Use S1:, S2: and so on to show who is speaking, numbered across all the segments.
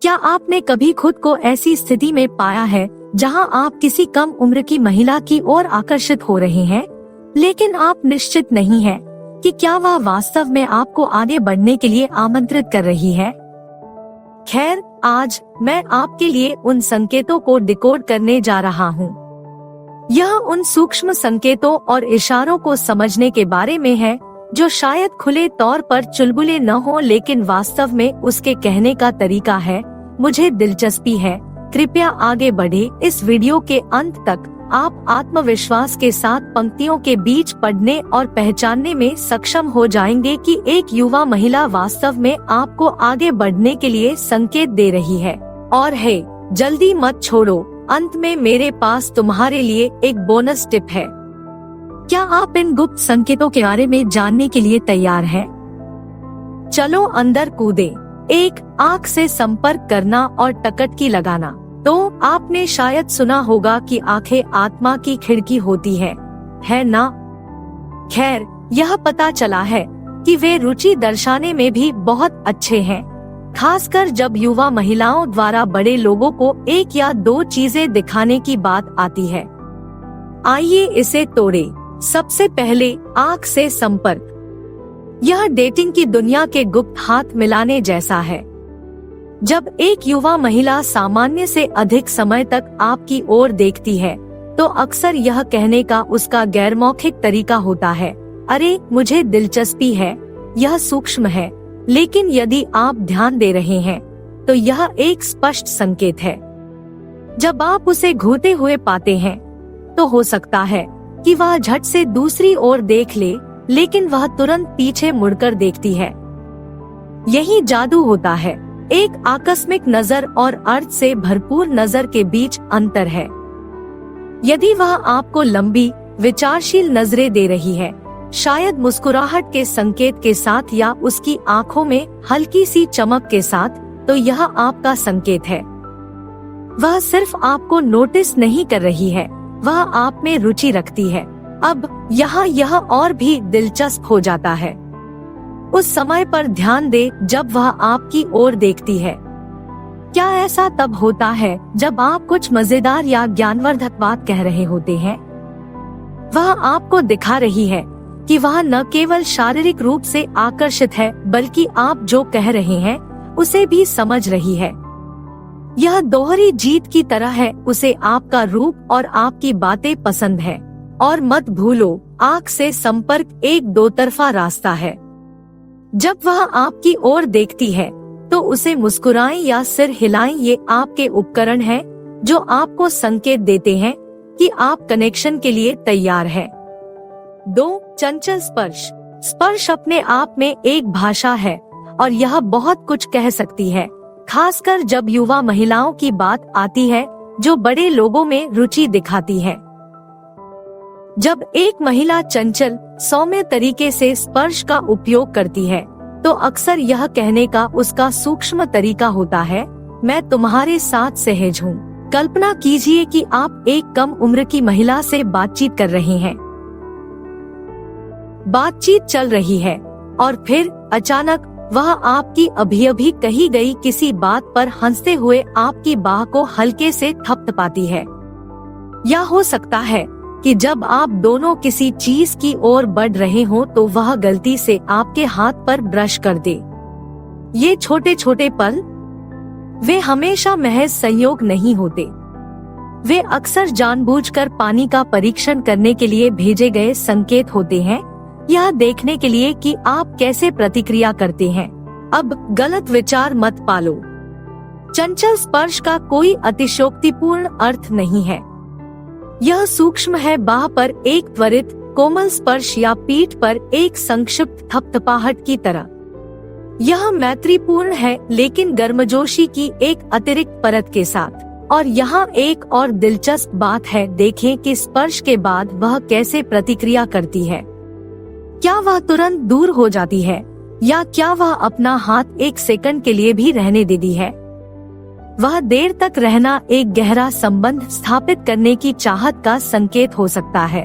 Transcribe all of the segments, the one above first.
S1: क्या आपने कभी खुद को ऐसी स्थिति में पाया है जहां आप किसी कम उम्र की महिला की ओर आकर्षित हो रहे हैं, लेकिन आप निश्चित नहीं हैं कि क्या वह वास्तव में आपको आगे बढ़ने के लिए आमंत्रित कर रही है? खैर, आज मैं आपके लिए उन संकेतों को डिकोड करने जा रहा हूँ। यह उन सूक्ष्म संकेतों और इशारों को समझने के बारे में है जो शायद खुले तौर पर चुलबुले न हो, लेकिन वास्तव में उसके कहने का तरीका है। मुझे दिलचस्पी है, कृपया आगे बढ़े। इस वीडियो के अंत तक आप आत्मविश्वास के साथ पंक्तियों के बीच पढ़ने और पहचानने में सक्षम हो जाएंगे कि एक युवा महिला वास्तव में आपको आगे बढ़ने के लिए संकेत दे रही है। और हे, जल्दी मत छोड़ो, अंत में मेरे पास तुम्हारे लिए एक बोनस टिप है। क्या आप इन गुप्त संकेतों के बारे में जानने के लिए तैयार हैं? चलो अंदर कूदे। 1. आँख से संपर्क करना और टकटकी लगाना। तो आपने शायद सुना होगा कि आंखें आत्मा की खिड़की होती है ना? खैर, यह पता चला है कि वे रुचि दर्शाने में भी बहुत अच्छे हैं, खासकर जब युवा महिलाओं द्वारा बड़े लोगों को एक या दो चीजें दिखाने की बात आती है। आइए इसे तोड़े। सबसे पहले, आंख से संपर्क। यह डेटिंग की दुनिया के गुप्त हाथ मिलाने जैसा है। जब एक युवा महिला सामान्य से अधिक समय तक आपकी ओर देखती है, तो अक्सर यह कहने का उसका गैरमौखिक तरीका होता है, अरे मुझे दिलचस्पी है। यह सूक्ष्म है, लेकिन यदि आप ध्यान दे रहे हैं तो यह एक स्पष्ट संकेत है। जब आप उसे घूरते हुए पाते हैं, तो हो सकता है कि वह झट से दूसरी ओर देख ले, लेकिन वह तुरंत पीछे मुड़कर देखती है। यही जादू होता है। एक आकस्मिक नजर और अर्थ से भरपूर नजर के बीच अंतर है। यदि वह आपको लंबी, विचारशील नजरें दे रही है, शायद मुस्कुराहट के संकेत के साथ या उसकी आंखों में हल्की सी चमक के साथ, तो यह आपका संकेत है। वह सिर्फ आपको नोटिस नहीं कर रही है, वह आप में रुचि रखती है। अब यहाँ यह और भी दिलचस्प हो जाता है। उस समय पर ध्यान दे जब वह आपकी ओर देखती है। क्या ऐसा तब होता है जब आप कुछ मजेदार या ज्ञानवर्धक बात कह रहे होते हैं? वह आपको दिखा रही है कि वह न केवल शारीरिक रूप से आकर्षित है, बल्कि आप जो कह रहे हैं उसे भी समझ रही है। यह दोहरी जीत की तरह है। उसे आपका रूप और आपकी बातें पसंद है। और मत भूलो, आँख से संपर्क एक दो तरफा रास्ता है। जब वह आपकी ओर देखती है, तो उसे मुस्कुराएं या सिर हिलाएं। ये आपके उपकरण हैं जो आपको संकेत देते हैं कि आप कनेक्शन के लिए तैयार हैं। 2. चंचल स्पर्श। स्पर्श अपने आप में एक भाषा है और यह बहुत कुछ कह सकती है, खासकर जब युवा महिलाओं की बात आती है जो बड़े लोगों में रुचि दिखाती है। जब एक महिला चंचल, सौम्य तरीके से स्पर्श का उपयोग करती है, तो अक्सर यह कहने का उसका सूक्ष्म तरीका होता है, मैं तुम्हारे साथ सहज हूँ। कल्पना कीजिए कि आप एक कम उम्र की महिला से बातचीत कर रहे हैं। बातचीत चल रही है और फिर अचानक वह आपकी अभी कही गई किसी बात पर हंसते हुए आपकी बाह को हल्के से थपथपाती है। या हो सकता है कि जब आप दोनों किसी चीज की ओर बढ़ रहे हो, तो वह गलती से आपके हाथ पर ब्रश कर दे। ये छोटे छोटे पल, वे हमेशा महज संयोग नहीं होते। वे अक्सर जानबूझकर पानी का परीक्षण करने के लिए भेजे गए संकेत होते हैं, यह देखने के लिए कि आप कैसे प्रतिक्रिया करते हैं। अब गलत विचार मत पालो। चंचल स्पर्श का कोई अतिशयोक्तिपूर्ण अर्थ नहीं है। यह सूक्ष्म है, बाह पर एक त्वरित कोमल स्पर्श या पीठ पर एक संक्षिप्त थपथपाहट की तरह। यह मैत्रीपूर्ण है, लेकिन गर्मजोशी की एक अतिरिक्त परत के साथ। और यहाँ एक और दिलचस्प बात है, देखें कि स्पर्श के बाद वह कैसे प्रतिक्रिया करती है। क्या वह तुरंत दूर हो जाती है, या क्या वह अपना हाथ एक सेकंड के लिए भी रहने देती है? वह देर तक रहना एक गहरा संबंध स्थापित करने की चाहत का संकेत हो सकता है।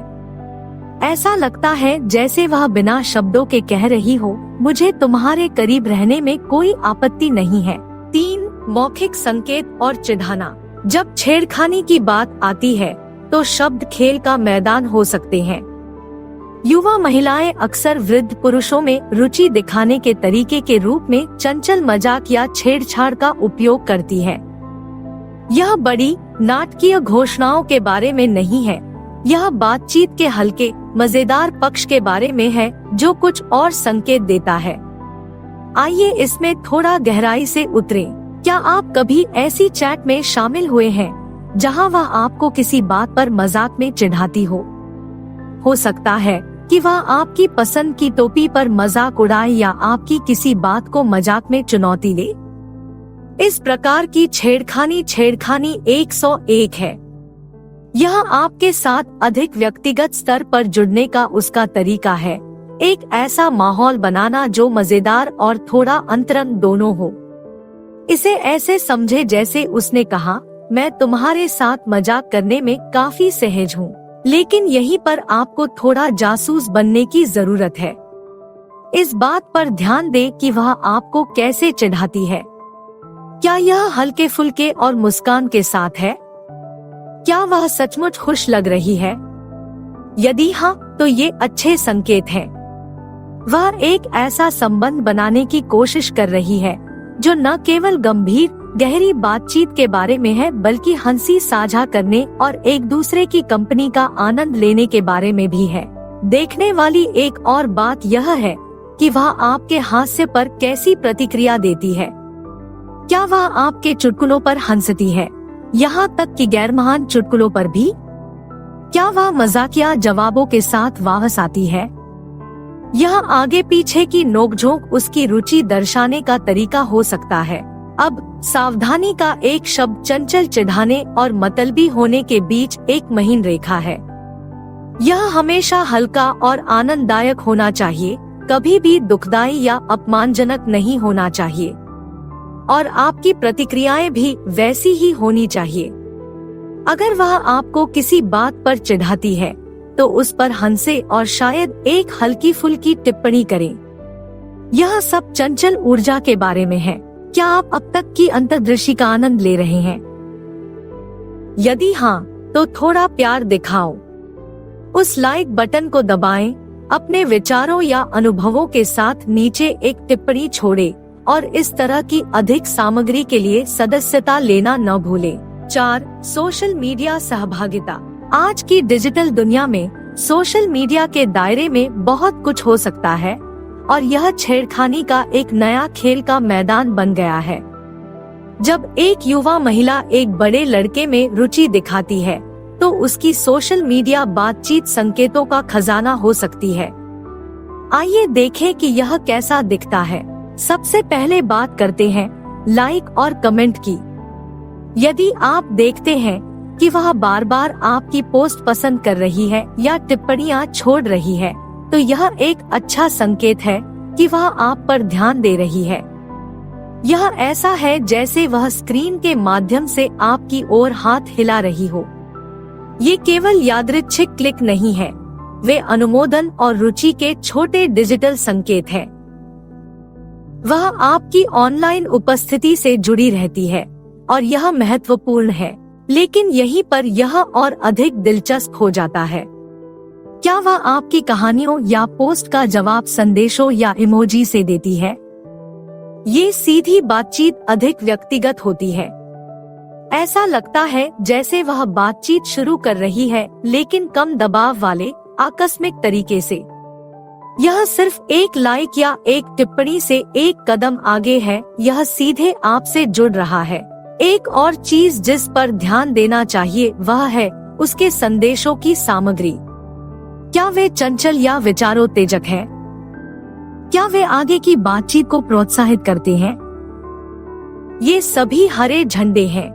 S1: ऐसा लगता है जैसे वह बिना शब्दों के कह रही हो, मुझे तुम्हारे करीब रहने में कोई आपत्ति नहीं है। 3. मौखिक संकेत और चिढ़ाना। जब छेड़खानी की बात आती है तो शब्द खेल का मैदान हो सकते हैं। युवा महिलाएं अक्सर वृद्ध पुरुषों में रुचि दिखाने के तरीके के रूप में चंचल मजाक या छेड़छाड़ का उपयोग करती है। यह बड़ी नाटकीय घोषणाओं के बारे में नहीं है, यह बातचीत के हल्के मजेदार पक्ष के बारे में है जो कुछ और संकेत देता है। आइए इसमें थोड़ा गहराई से उतरें। क्या आप कभी ऐसी चैट में शामिल हुए हैं जहां वह आपको किसी बात पर मजाक में चिढ़ाती हो सकता है कि वह आपकी पसंद की टोपी पर मजाक उड़ाए या आपकी किसी बात को मजाक में चुनौती दे। इस प्रकार की छेड़खानी 101 है। यह आपके साथ अधिक व्यक्तिगत स्तर पर जुड़ने का उसका तरीका है, एक ऐसा माहौल बनाना जो मजेदार और थोड़ा अंतरंग दोनों हो। इसे ऐसे समझे जैसे उसने कहा, मैं तुम्हारे साथ मजाक करने में काफी सहज हूँ, लेकिन यहीं पर आपको थोड़ा जासूस बनने की जरूरत है। इस बात पर ध्यान दे कि वह आपको कैसे चिढ़ाती है। क्या यह हल्के फुल्के और मुस्कान के साथ है? क्या वह सचमुच खुश लग रही है? यदि हाँ, तो ये अच्छे संकेत हैं। वह एक ऐसा संबंध बनाने की कोशिश कर रही है जो न केवल गंभीर गहरी बातचीत के बारे में है, बल्कि हंसी साझा करने और एक दूसरे की कंपनी का आनंद लेने के बारे में भी है। देखने वाली एक और बात यह है कि वह आपके हास्य पर कैसी प्रतिक्रिया देती है। क्या वह आपके चुटकुलों पर हंसती है, यहाँ तक कि गैर महान चुटकुलों पर भी? क्या वह मजाकिया जवाबों के साथ वापस आती है? यह आगे पीछे की नोकझोंक उसकी रुचि दर्शाने का तरीका हो सकता है। अब सावधानी का एक शब्द चंचल चिढ़ाने और मतलबी होने के बीच एक महीन रेखा है। यह हमेशा हल्का और आनंददायक होना चाहिए, कभी भी दुखदाई या अपमानजनक नहीं होना चाहिए, और आपकी प्रतिक्रियाएं भी वैसी ही होनी चाहिए। अगर वह आपको किसी बात पर चिढ़ाती है तो उस पर हंसे और शायद एक हल्की फुल्की टिप्पणी करें। यह सब चंचल ऊर्जा के बारे में है। क्या आप अब तक की अंतर्दृष्टि का आनंद ले रहे हैं? यदि हाँ, तो थोड़ा प्यार दिखाओ। उस लाइक बटन को दबाएं, अपने विचारों या अनुभवों के साथ नीचे एक टिप्पणी छोड़ें और इस तरह की अधिक सामग्री के लिए सदस्यता लेना न भूलें। 4. सोशल मीडिया सहभागिता। आज की डिजिटल दुनिया में सोशल मीडिया के दायरे में बहुत कुछ हो सकता है और यह छेड़खानी का एक नया खेल का मैदान बन गया है। जब एक युवा महिला एक बड़े लड़के में रुचि दिखाती है तो उसकी सोशल मीडिया बातचीत संकेतों का खजाना हो सकती है। आइए देखें कि यह कैसा दिखता है। सबसे पहले बात करते हैं लाइक और कमेंट की। यदि आप देखते हैं कि वह बार बार आपकी पोस्ट पसंद कर रही है या टिप्पणियां छोड़ रही है, तो यह एक अच्छा संकेत है कि वह आप पर ध्यान दे रही है। यह ऐसा है जैसे वह स्क्रीन के माध्यम से आपकी ओर हाथ हिला रही हो। ये केवल यादृच्छिक क्लिक नहीं है, वे अनुमोदन और रुचि के छोटे डिजिटल संकेत हैं। वह आपकी ऑनलाइन उपस्थिति से जुड़ी रहती है और यह महत्वपूर्ण है, लेकिन यहीं पर यह और अधिक दिलचस्प हो जाता है। क्या वह आपकी कहानियों या पोस्ट का जवाब संदेशों या इमोजी से देती है? ये सीधी बातचीत अधिक व्यक्तिगत होती है। ऐसा लगता है जैसे वह बातचीत शुरू कर रही है, लेकिन कम दबाव वाले आकस्मिक तरीके से। यह सिर्फ एक लाइक या एक टिप्पणी से एक कदम आगे है, यह सीधे आपसे जुड़ रहा है। एक और चीज जिस पर ध्यान देना चाहिए वह है उसके संदेशों की सामग्री। क्या वे चंचल या विचारोत्तेजक हैं? क्या वे आगे की बातचीत को प्रोत्साहित करते हैं? ये सभी हरे झंडे हैं।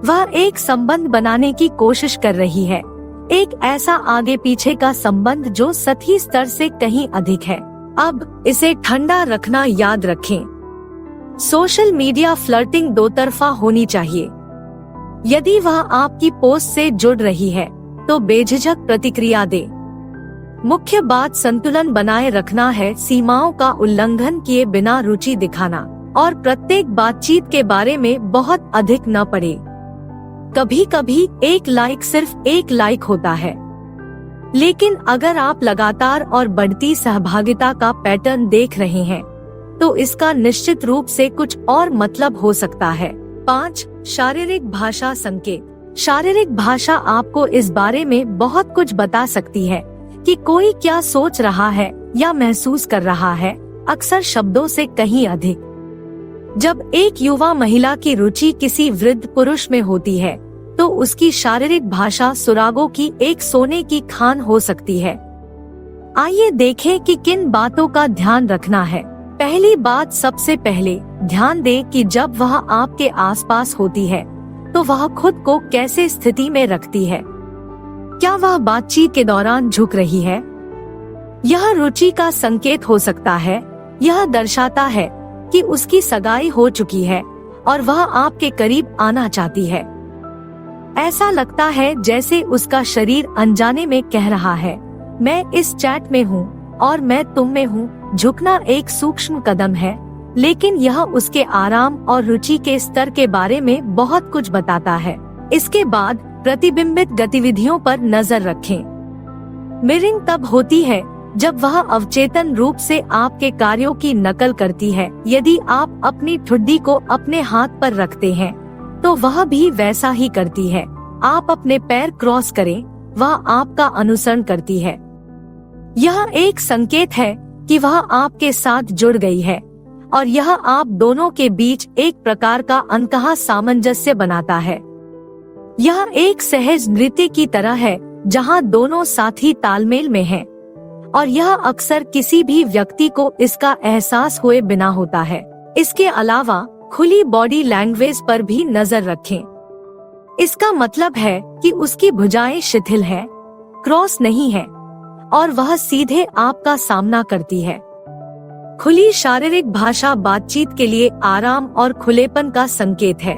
S1: वह एक संबंध बनाने की कोशिश कर रही है, एक ऐसा आगे पीछे का संबंध जो सतही स्तर से कहीं अधिक है। अब इसे ठंडा रखना याद रखें। सोशल मीडिया फ्लर्टिंग दो तरफा होनी चाहिए। यदि वह आपकी पोस्ट से जुड़ रही है तो बेझिझक प्रतिक्रिया दे। मुख्य बात संतुलन बनाए रखना है, सीमाओं का उल्लंघन किए बिना रुचि दिखाना। और प्रत्येक बातचीत के बारे में बहुत अधिक न पढ़े। कभी कभी एक लाइक सिर्फ एक लाइक होता है, लेकिन अगर आप लगातार और बढ़ती सहभागिता का पैटर्न देख रहे हैं तो इसका निश्चित रूप से कुछ और मतलब हो सकता है। 5. शारीरिक भाषा संकेत। शारीरिक भाषा आपको इस बारे में बहुत कुछ बता सकती है कि कोई क्या सोच रहा है या महसूस कर रहा है, अक्सर शब्दों से कहीं अधिक। जब एक युवा महिला की रुचि किसी वृद्ध पुरुष में होती है तो उसकी शारीरिक भाषा सुरागों की एक सोने की खान हो सकती है। आइए देखें कि किन बातों का ध्यान रखना है। पहली बात, सबसे पहले ध्यान दें कि जब वह आपके आसपास होती है तो वह खुद को कैसे स्थिति में रखती है। क्या वह बातचीत के दौरान झुक रही है? यह रुचि का संकेत हो सकता है। यह दर्शाता है कि उसकी सगाई हो चुकी है और वह आपके करीब आना चाहती है। ऐसा लगता है जैसे उसका शरीर अनजाने में कह रहा है, मैं इस चैट में हूँ और मैं तुम में हूँ। झुकना एक सूक्ष्म कदम है, लेकिन यह उसके आराम और रुचि के स्तर के बारे में बहुत कुछ बताता है। इसके बाद प्रतिबिंबित गतिविधियों पर नजर रखें। मिररिंग तब होती है जब वह अवचेतन रूप से आपके कार्यों की नकल करती है। यदि आप अपनी ठुड्डी को अपने हाथ पर रखते हैं तो वह भी वैसा ही करती है। आप अपने पैर क्रॉस करें, वह आपका अनुसरण करती है। यह एक संकेत है कि वह आपके साथ जुड़ गई है और यह आप दोनों के बीच एक प्रकार का अनकहा सामंजस्य बनाता है। यह एक सहज नृत्य की तरह है जहां दोनों साथी तालमेल में हैं और यह अक्सर किसी भी व्यक्ति को इसका एहसास हुए बिना होता है। इसके अलावा खुली बॉडी लैंग्वेज पर भी नजर रखें। इसका मतलब है कि उसकी भुजाएं शिथिल हैं, क्रॉस नहीं है और वह सीधे आपका सामना करती है। खुली शारीरिक भाषा बातचीत के लिए आराम और खुलेपन का संकेत है।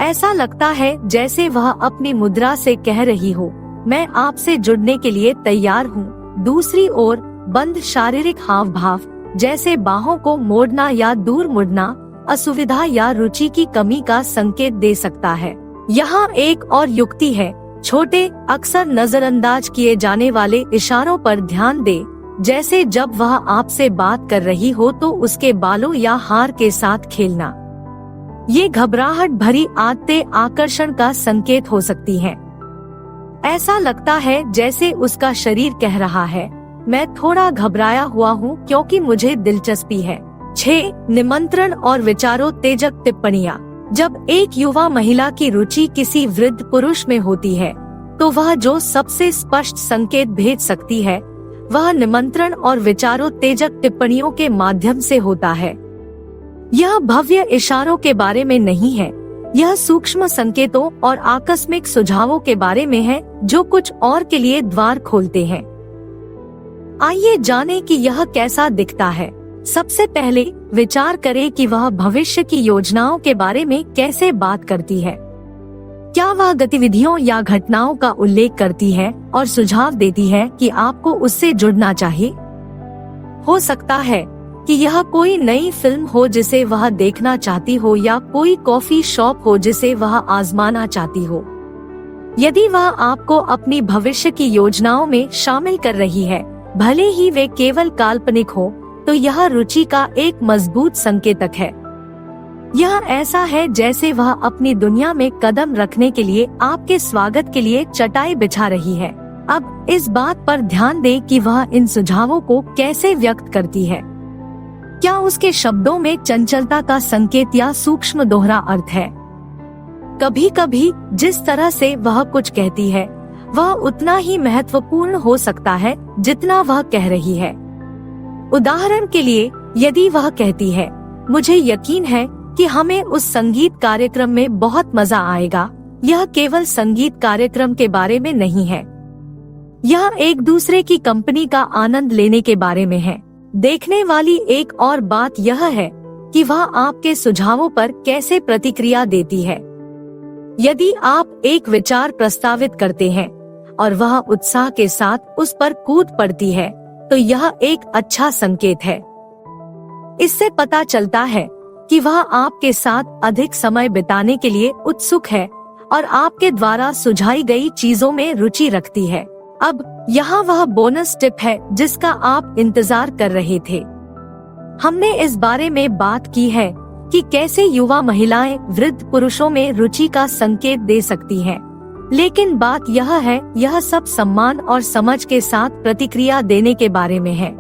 S1: ऐसा लगता है जैसे वह अपनी मुद्रा से कह रही हो, मैं आपसे जुड़ने के लिए तैयार हूँ। दूसरी ओर बंद शारीरिक हाव भाव जैसे बाहों को मोड़ना या दूर मुड़ना असुविधा या रुचि की कमी का संकेत दे सकता है। यहाँ एक और युक्ति है, छोटे अक्सर नजरअंदाज किए जाने वाले इशारों पर ध्यान दे, जैसे जब वह आपसे बात कर रही हो तो उसके बालों या हार के साथ खेलना। ये घबराहट भरी आदतें आकर्षण का संकेत हो सकती हैं। ऐसा लगता है जैसे उसका शरीर कह रहा है, मैं थोड़ा घबराया हुआ हूँ क्योंकि मुझे दिलचस्पी है। 6. निमंत्रण और विचारोत्तेजक टिप्पणियाँ। जब एक युवा महिला की रुचि किसी वृद्ध पुरुष में होती है तो वह जो सबसे स्पष्ट संकेत भेज सकती है वह निमंत्रण और विचारोत्तेजक टिप्पणियों के माध्यम से होता है। यह भव्य इशारों के बारे में नहीं है, यह सूक्ष्म संकेतों और आकस्मिक सुझावों के बारे में है जो कुछ और के लिए द्वार खोलते हैं। आइए जानें कि यह कैसा दिखता है। सबसे पहले विचार करें कि वह भविष्य की योजनाओं के बारे में कैसे बात करती है। क्या वह गतिविधियों या घटनाओं का उल्लेख करती है और सुझाव देती है कि आपको उससे जुड़ना चाहिए? हो सकता है कि यह कोई नई फिल्म हो जिसे वह देखना चाहती हो या कोई कॉफी शॉप हो जिसे वह आजमाना चाहती हो। यदि वह आपको अपनी भविष्य की योजनाओं में शामिल कर रही है, भले ही वे केवल काल्पनिक हो, तो यह रुचि का एक मजबूत संकेतक है। यह ऐसा है जैसे वह अपनी दुनिया में कदम रखने के लिए आपके स्वागत के लिए चटाई बिछा रही है। अब इस बात पर ध्यान दें कि वह इन सुझावों को कैसे व्यक्त करती है। क्या उसके शब्दों में चंचलता का संकेत या सूक्ष्म दोहरा अर्थ है? कभी कभी जिस तरह से वह कुछ कहती है वह उतना ही महत्वपूर्ण हो सकता है जितना वह कह रही है। उदाहरण के लिए, यदि वह कहती है, मुझे यकीन है कि हमें उस संगीत कार्यक्रम में बहुत मजा आएगा, यह केवल संगीत कार्यक्रम के बारे में नहीं है। यह एक दूसरे की कंपनी का आनंद लेने के बारे में है। देखने वाली एक और बात यह है कि वह आपके सुझावों पर कैसे प्रतिक्रिया देती है। यदि आप एक विचार प्रस्तावित करते हैं और वह उत्साह के साथ उस पर कूद पड़ती है, तो यह एक अच्छा संकेत है। इससे पता चलता है कि वह आपके साथ अधिक समय बिताने के लिए उत्सुक है और आपके द्वारा सुझाई गई चीजों में रुचि रखती है। अब यहाँ वह बोनस टिप है जिसका आप इंतजार कर रहे थे। हमने इस बारे में बात की है कि कैसे युवा महिलाएं वृद्ध पुरुषों में रुचि का संकेत दे सकती हैं। लेकिन बात यह है, यह सब सम्मान और समझ के साथ प्रतिक्रिया देने के बारे में है।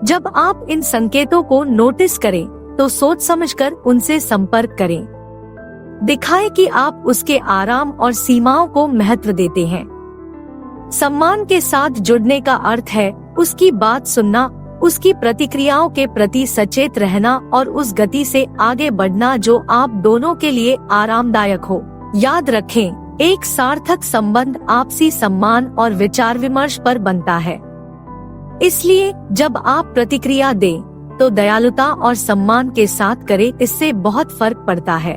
S1: जब आप इन संकेतों को नोटिस करें तो सोच समझकर उनसे संपर्क करें। दिखाएं कि आप उसके आराम और सीमाओं को महत्व देते हैं। सम्मान के साथ जुड़ने का अर्थ है उसकी बात सुनना, उसकी प्रतिक्रियाओं के प्रति सचेत रहना और उस गति से आगे बढ़ना जो आप दोनों के लिए आरामदायक हो। याद रखें, एक सार्थक संबंध आपसी सम्मान और विचार विमर्श पर बनता है। इसलिए जब आप प्रतिक्रिया दें तो दयालुता और सम्मान के साथ करें, इससे बहुत फर्क पड़ता है।